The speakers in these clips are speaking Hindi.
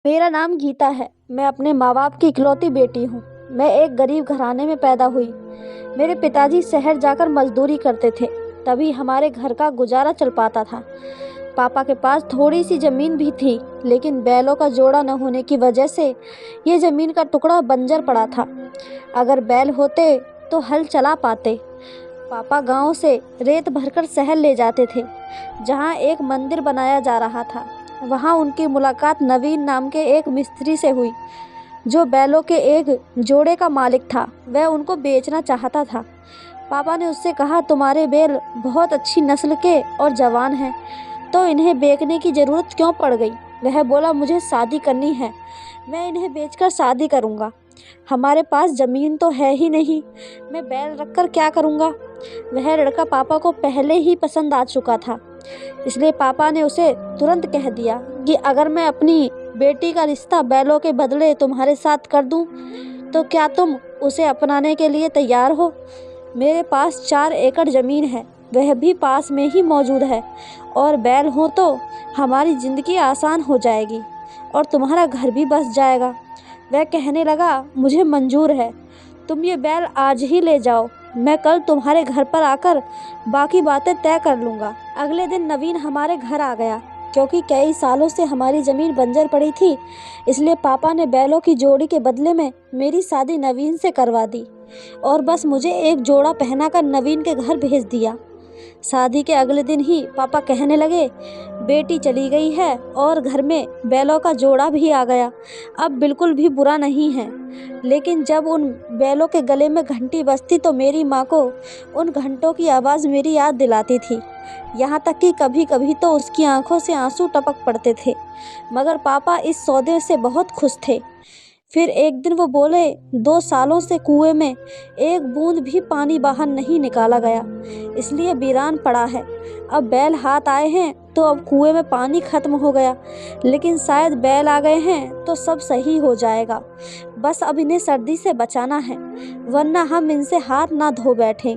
मेरा नाम गीता है। मैं अपने माँ बाप की इकलौती बेटी हूँ। मैं एक गरीब घराने में पैदा हुई। मेरे पिताजी शहर जाकर मजदूरी करते थे, तभी हमारे घर का गुजारा चल पाता था। पापा के पास थोड़ी सी ज़मीन भी थी, लेकिन बैलों का जोड़ा न होने की वजह से ये ज़मीन का टुकड़ा बंजर पड़ा था। अगर बैल होते तो हल चला पाते। पापा गांव से रेत भरकर शहर ले जाते थे, जहां एक मंदिर बनाया जा रहा था। वहां उनकी मुलाकात नवीन नाम के एक मिस्त्री से हुई, जो बैलों के एक जोड़े का मालिक था। वह उनको बेचना चाहता था। पापा ने उससे कहा, तुम्हारे बैल बहुत अच्छी नस्ल के और जवान हैं, तो इन्हें बेचने की ज़रूरत क्यों पड़ गई। वह बोला, मुझे शादी करनी है, मैं इन्हें बेचकर शादी करूँगा। हमारे पास ज़मीन तो है ही नहीं, मैं बैल रखकर क्या करूँगा। वह लड़का पापा को पहले ही पसंद आ चुका था, इसलिए पापा ने उसे तुरंत कह दिया कि अगर मैं अपनी बेटी का रिश्ता बैलों के बदले तुम्हारे साथ कर दूं, तो क्या तुम उसे अपनाने के लिए तैयार हो। मेरे पास 4 एकड़ ज़मीन है, वह भी पास में ही मौजूद है, और बैल हो तो हमारी ज़िंदगी आसान हो जाएगी और तुम्हारा घर भी बस जाएगा। वह कहने लगा, मुझे मंजूर है, तुम ये बैल आज ही ले जाओ, मैं कल तुम्हारे घर पर आकर बाकी बातें तय कर लूँगा। अगले दिन नवीन हमारे घर आ गया। क्योंकि कई सालों से हमारी ज़मीन बंजर पड़ी थी, इसलिए पापा ने बैलों की जोड़ी के बदले में मेरी शादी नवीन से करवा दी और बस मुझे एक जोड़ा पहनाकर नवीन के घर भेज दिया। शादी के अगले दिन ही पापा कहने लगे, बेटी चली गई है और घर में बैलों का जोड़ा भी आ गया, अब बिल्कुल भी बुरा नहीं है। लेकिन जब उन बैलों के गले में घंटी बजती तो मेरी माँ को उन घंटों की आवाज़ मेरी याद दिलाती थी। यहाँ तक कि कभी कभी तो उसकी आंखों से आंसू टपक पड़ते थे। मगर पापा इस सौदे से बहुत खुश थे। फिर एक दिन वो बोले, 2 सालों से कुएं में एक बूंद भी पानी बाहर नहीं निकाला गया, इसलिए वीरान पड़ा है। अब बैल हाथ आए हैं तो अब कुएं में पानी खत्म हो गया, लेकिन शायद बैल आ गए हैं तो सब सही हो जाएगा। बस अब इन्हें सर्दी से बचाना है, वरना हम इनसे हाथ ना धो बैठें।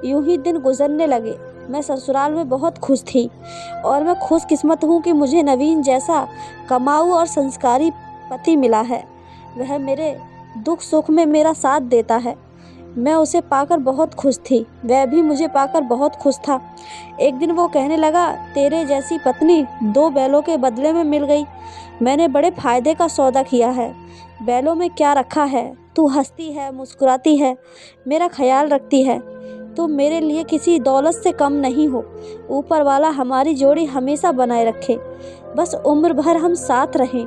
यूं ही दिन गुजरने लगे। मैं ससुराल में बहुत खुश थी और मैं खुशकिस्मत हूँ कि मुझे नवीन जैसा कमाऊ और संस्कारी पति मिला है। वह मेरे दुख सुख में मेरा साथ देता है। मैं उसे पाकर बहुत खुश थी, वह भी मुझे पाकर बहुत खुश था। एक दिन वो कहने लगा, तेरे जैसी पत्नी 2 बैलों के बदले में मिल गई। मैंने बड़े फायदे का सौदा किया है। बैलों में क्या रखा है, तू हंसती है, मुस्कुराती है, मेरा ख्याल रखती है। तुम मेरे लिए किसी दौलत से कम नहीं हो। ऊपर वाला हमारी जोड़ी हमेशा बनाए रखे, बस उम्र भर हम साथ रहें।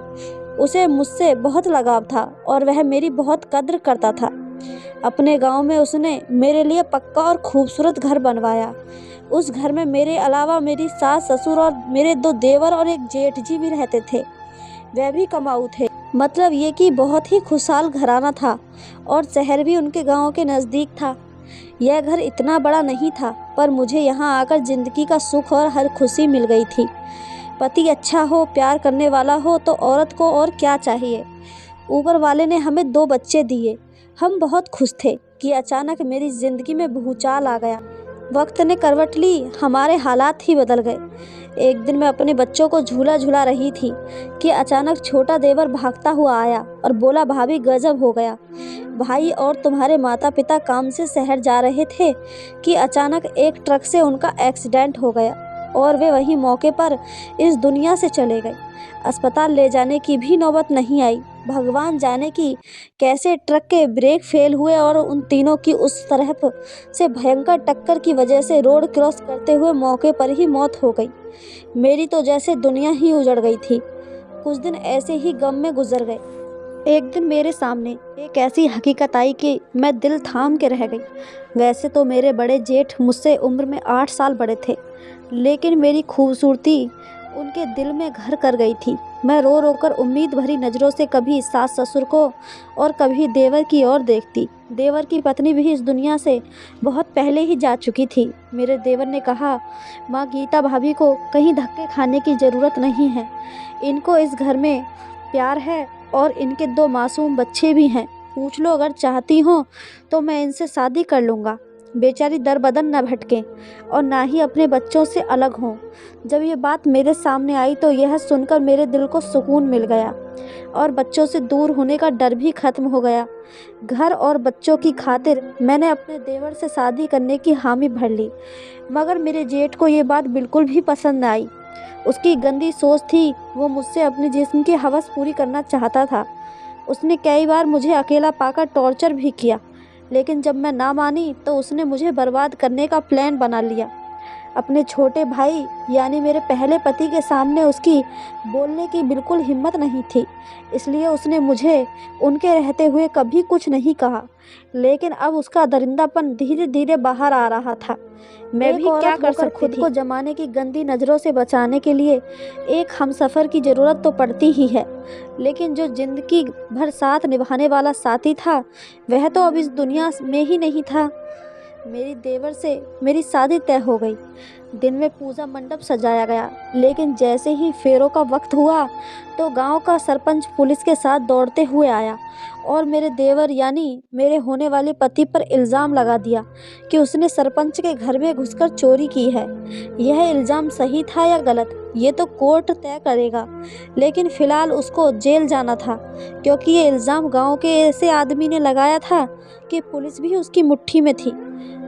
उसे मुझसे बहुत लगाव था और वह मेरी बहुत कद्र करता था। अपने गांव में उसने मेरे लिए पक्का और खूबसूरत घर बनवाया। उस घर में मेरे अलावा मेरी सास, ससुर और मेरे 2 देवर और एक जेठ जी भी रहते थे। वह भी कमाऊ थे। मतलब ये कि बहुत ही खुशहाल घराना था और शहर भी उनके गांव के नज़दीक था। यह घर इतना बड़ा नहीं था, पर मुझे यहाँ आकर ज़िंदगी का सुख और हर खुशी मिल गई थी। पति अच्छा हो, प्यार करने वाला हो तो औरत को और क्या चाहिए। ऊपर वाले ने हमें 2 बच्चे दिए। हम बहुत खुश थे कि अचानक मेरी ज़िंदगी में भूचाल आ गया। वक्त ने करवट ली, हमारे हालात ही बदल गए। एक दिन मैं अपने बच्चों को झूला झुला रही थी कि अचानक छोटा देवर भागता हुआ आया और बोला, भाभी गजब हो गया। भाई और तुम्हारे माता पिता काम से शहर जा रहे थे कि अचानक एक ट्रक से उनका एक्सीडेंट हो गया और वे वहीं मौके पर इस दुनिया से चले गए। अस्पताल ले जाने की भी नौबत नहीं आई। भगवान जाने कि कैसे ट्रक के ब्रेक फेल हुए और उन तीनों की उस तरफ से भयंकर टक्कर की वजह से रोड क्रॉस करते हुए मौके पर ही मौत हो गई। मेरी तो जैसे दुनिया ही उजड़ गई थी। कुछ दिन ऐसे ही गम में गुजर गए। एक दिन मेरे सामने एक ऐसी हकीकत आई कि मैं दिल थाम के रह गई। वैसे तो मेरे बड़े जेठ मुझसे उम्र में 8 साल बड़े थे, लेकिन मेरी खूबसूरती उनके दिल में घर कर गई थी। मैं रो रो कर उम्मीद भरी नज़रों से कभी सास ससुर को और कभी देवर की ओर देखती। देवर की पत्नी भी इस दुनिया से बहुत पहले ही जा चुकी थी। मेरे देवर ने कहा, माँ गीता भाभी को कहीं धक्के खाने की ज़रूरत नहीं है। इनको इस घर में प्यार है और इनके 2 मासूम बच्चे भी हैं। पूछ लो, अगर चाहती हो तो मैं इनसे शादी कर लूँगा। बेचारी दर बदर न भटकें और ना ही अपने बच्चों से अलग हों। जब ये बात मेरे सामने आई तो यह सुनकर मेरे दिल को सुकून मिल गया और बच्चों से दूर होने का डर भी खत्म हो गया। घर और बच्चों की खातिर मैंने अपने देवर से शादी करने की हामी भर ली, मगर मेरे जेठ को ये बात बिल्कुल भी पसंद न आई। उसकी गंदी सोच थी, वो मुझसे अपने जिस्म की हवस पूरी करना चाहता था। उसने कई बार मुझे अकेला पाकर टॉर्चर भी किया, लेकिन जब मैं ना मानी तो उसने मुझे बर्बाद करने का प्लान बना लिया। अपने छोटे भाई यानी मेरे पहले पति के सामने उसकी बोलने की बिल्कुल हिम्मत नहीं थी, इसलिए उसने मुझे उनके रहते हुए कभी कुछ नहीं कहा। लेकिन अब उसका दरिंदापन धीरे धीरे बाहर आ रहा था। मैं भी क्या कर सकती थी? खुद को जमाने की गंदी नज़रों से बचाने के लिए एक हमसफ़र की ज़रूरत तो पड़ती ही है, लेकिन जो ज़िंदगी भर साथ निभाने वाला साथी था वह तो अब इस दुनिया में ही नहीं था। मेरी देवर से मेरी शादी तय हो गई। दिन में पूजा मंडप सजाया गया, लेकिन जैसे ही फेरों का वक्त हुआ तो गांव का सरपंच पुलिस के साथ दौड़ते हुए आया और मेरे देवर यानी मेरे होने वाले पति पर इल्ज़ाम लगा दिया कि उसने सरपंच के घर में घुसकर चोरी की है। यह इल्ज़ाम सही था या गलत ये तो कोर्ट तय करेगा, लेकिन फ़िलहाल उसको जेल जाना था, क्योंकि ये इल्ज़ाम गांव के ऐसे आदमी ने लगाया था कि पुलिस भी उसकी मुट्ठी में थी।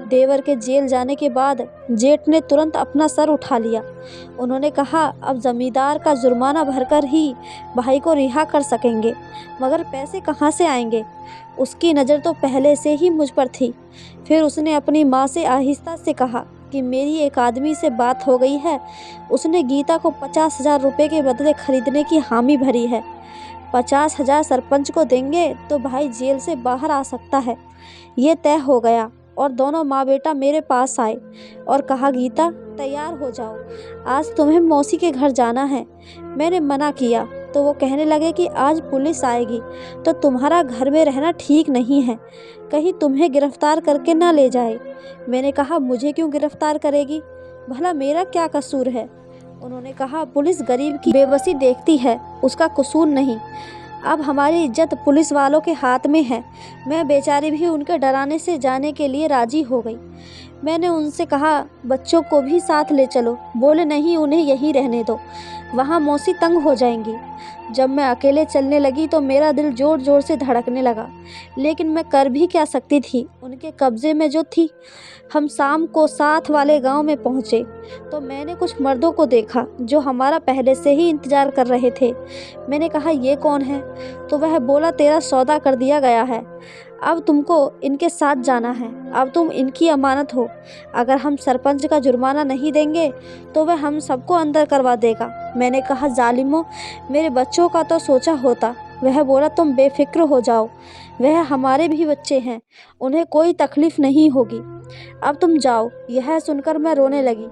देवर के जेल जाने के बाद जेठ ने तुरंत अपना सर उठा लिया। उन्होंने कहा, अब जमींदार का जुर्माना भरकर ही भाई को रिहा कर सकेंगे, मगर पैसे कहाँ से आएंगे? उसकी नज़र तो पहले से ही मुझ पर थी। फिर उसने अपनी माँ से आहिस्ता से कहा कि मेरी एक आदमी से बात हो गई है, उसने गीता को 50,000 रुपये के बदले खरीदने की हामी भरी है। 50,000 सरपंच को देंगे तो भाई जेल से बाहर आ सकता है। ये तय हो गया और दोनों माँ बेटा मेरे पास आए और कहा, गीता तैयार हो जाओ, आज तुम्हें मौसी के घर जाना है। मैंने मना किया तो वो कहने लगे कि आज पुलिस आएगी तो तुम्हारा घर में रहना ठीक नहीं है, कहीं तुम्हें गिरफ्तार करके ना ले जाए। मैंने कहा, मुझे क्यों गिरफ्तार करेगी, भला मेरा क्या कसूर है? उन्होंने कहा, पुलिस गरीब की बेबसी देखती है, उसका कसूर नहीं। अब हमारी इज्जत पुलिस वालों के हाथ में है। मैं बेचारी भी उनके डराने से जाने के लिए राजी हो गई। मैंने उनसे कहा, बच्चों को भी साथ ले चलो। बोले, नहीं, उन्हें यहीं रहने दो, वहाँ मौसी तंग हो जाएंगी। जब मैं अकेले चलने लगी तो मेरा दिल ज़ोर ज़ोर से धड़कने लगा, लेकिन मैं कर भी क्या सकती थी, उनके कब्ज़े में जो थी। हम शाम को साथ वाले गांव में पहुँचे तो मैंने कुछ मर्दों को देखा जो हमारा पहले से ही इंतज़ार कर रहे थे। मैंने कहा, ये कौन है? तो वह बोला, तेरा सौदा कर दिया गया है, अब तुमको इनके साथ जाना है, अब तुम इनकी अमानत हो। अगर हम सरपंच का जुर्माना नहीं देंगे तो वह हम सबको अंदर करवा देगा। मैंने कहा, जालिमो, मेरे बच्चों का तो सोचा होता। वह बोला, तुम बेफिक्र हो जाओ, वह हमारे भी बच्चे हैं, उन्हें कोई तकलीफ़ नहीं होगी, अब तुम जाओ। यह सुनकर मैं रोने लगी।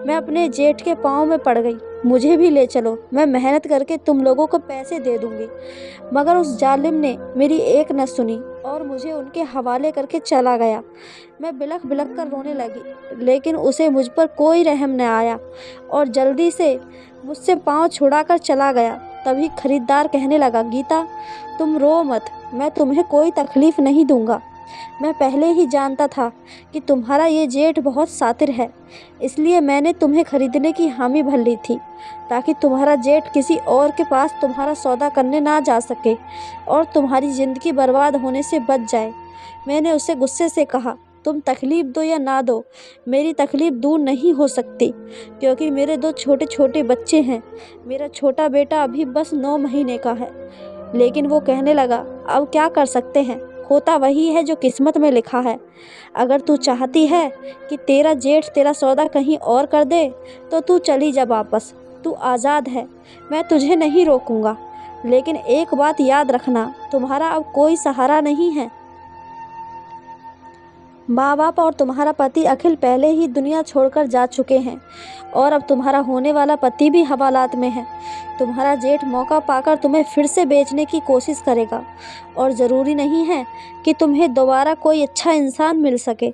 मैं अपने जेठ के पाँव में पड़ गई। मुझे भी ले चलो, मैं मेहनत करके तुम लोगों को पैसे दे दूंगी। मगर उस जालिम ने मेरी एक न सुनी और मुझे उनके हवाले करके चला गया। मैं बिलख बिलख कर रोने लगी, लेकिन उसे मुझ पर कोई रहम न आया और जल्दी से मुझसे पाँव छुड़ाकर चला गया। तभी खरीदार कहने लगा, गीता तुम रो मत, मैं तुम्हें कोई तकलीफ़ नहीं दूंगा। मैं पहले ही जानता था कि तुम्हारा ये जेठ बहुत शातिर है, इसलिए मैंने तुम्हें खरीदने की हामी भर ली थी, ताकि तुम्हारा जेठ किसी और के पास तुम्हारा सौदा करने ना जा सके और तुम्हारी ज़िंदगी बर्बाद होने से बच जाए। मैंने उसे गुस्से से कहा, तुम तकलीफ़ दो या ना दो, मेरी तकलीफ़ दूर नहीं हो सकती, क्योंकि मेरे 2 छोटे छोटे बच्चे हैं। मेरा छोटा बेटा अभी बस 9 महीने का है। लेकिन वो कहने लगा, अब क्या कर सकते हैं, होता वही है जो किस्मत में लिखा है। अगर तू चाहती है कि तेरा जेठ तेरा सौदा कहीं और कर दे तो तू चली जा वापस, तू आज़ाद है, मैं तुझे नहीं रोकूंगा। लेकिन एक बात याद रखना, तुम्हारा अब कोई सहारा नहीं है। माँ बाप और तुम्हारा पति अखिल पहले ही दुनिया छोड़कर जा चुके हैं और अब तुम्हारा होने वाला पति भी हवालात में है। तुम्हारा जेठ मौका पाकर तुम्हें फिर से बेचने की कोशिश करेगा और ज़रूरी नहीं है कि तुम्हें दोबारा कोई अच्छा इंसान मिल सके।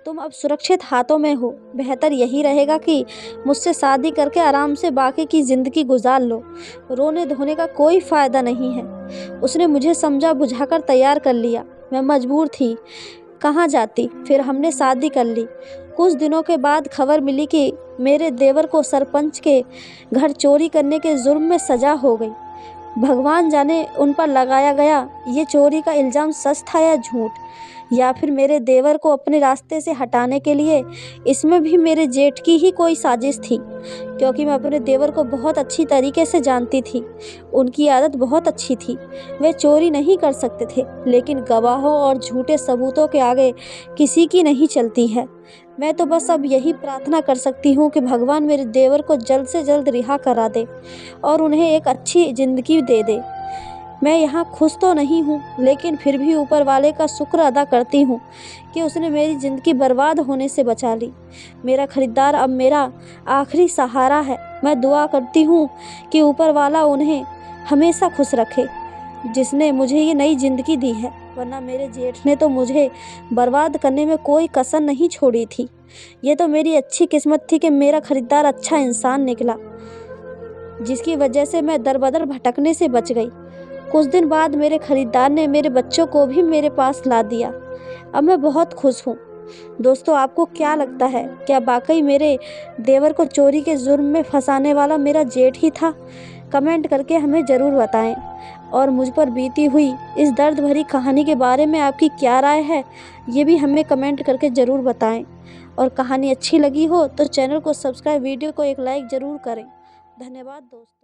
तुम अब सुरक्षित हाथों में हो। बेहतर यही रहेगा कि मुझसे शादी करके आराम से बाकी की ज़िंदगी गुजार लो। रोने धोने का कोई फ़ायदा नहीं है। उसने मुझे समझा बुझाकर तैयार कर लिया। मैं मजबूर थी कहाँ जाती। फिर हमने शादी कर ली। कुछ दिनों के बाद खबर मिली कि मेरे देवर को सरपंच के घर चोरी करने के जुर्म में सज़ा हो गई। भगवान जाने उन पर लगाया गया ये चोरी का इल्ज़ाम सच था या झूठ, या फिर मेरे देवर को अपने रास्ते से हटाने के लिए इसमें भी मेरे जेठ की ही कोई साजिश थी। क्योंकि मैं अपने देवर को बहुत अच्छी तरीके से जानती थी। उनकी आदत बहुत अच्छी थी। वे चोरी नहीं कर सकते थे, लेकिन गवाहों और झूठे सबूतों के आगे किसी की नहीं चलती है। मैं तो बस अब यही प्रार्थना कर सकती हूँ कि भगवान मेरे देवर को जल्द से जल्द रिहा करा दे और उन्हें एक अच्छी ज़िंदगी दे दे। मैं यहाँ खुश तो नहीं हूँ, लेकिन फिर भी ऊपर वाले का शुक्र अदा करती हूँ कि उसने मेरी ज़िंदगी बर्बाद होने से बचा ली। मेरा खरीदार अब मेरा आखिरी सहारा है। मैं दुआ करती हूँ कि ऊपर वाला उन्हें हमेशा खुश रखे, जिसने मुझे ये नई ज़िंदगी दी है, वरना मेरे जेठ ने तो मुझे बर्बाद करने में कोई कसर नहीं छोड़ी थी। ये तो मेरी अच्छी किस्मत थी कि मेरा खरीदार अच्छा इंसान निकला, जिसकी वजह से मैं दर बदर भटकने से बच गई। कुछ दिन बाद मेरे खरीदार ने मेरे बच्चों को भी मेरे पास ला दिया। अब मैं बहुत खुश हूँ। दोस्तों, आपको क्या लगता है, क्या वाकई मेरे देवर को चोरी के जुर्म में फंसाने वाला मेरा जेठ ही था? कमेंट करके हमें ज़रूर बताएं। और मुझ पर बीती हुई इस दर्द भरी कहानी के बारे में आपकी क्या राय है, ये भी हमें कमेंट करके ज़रूर बताएं। और कहानी अच्छी लगी हो तो चैनल को सब्सक्राइब, वीडियो को एक लाइक ज़रूर करें। धन्यवाद दोस्तों।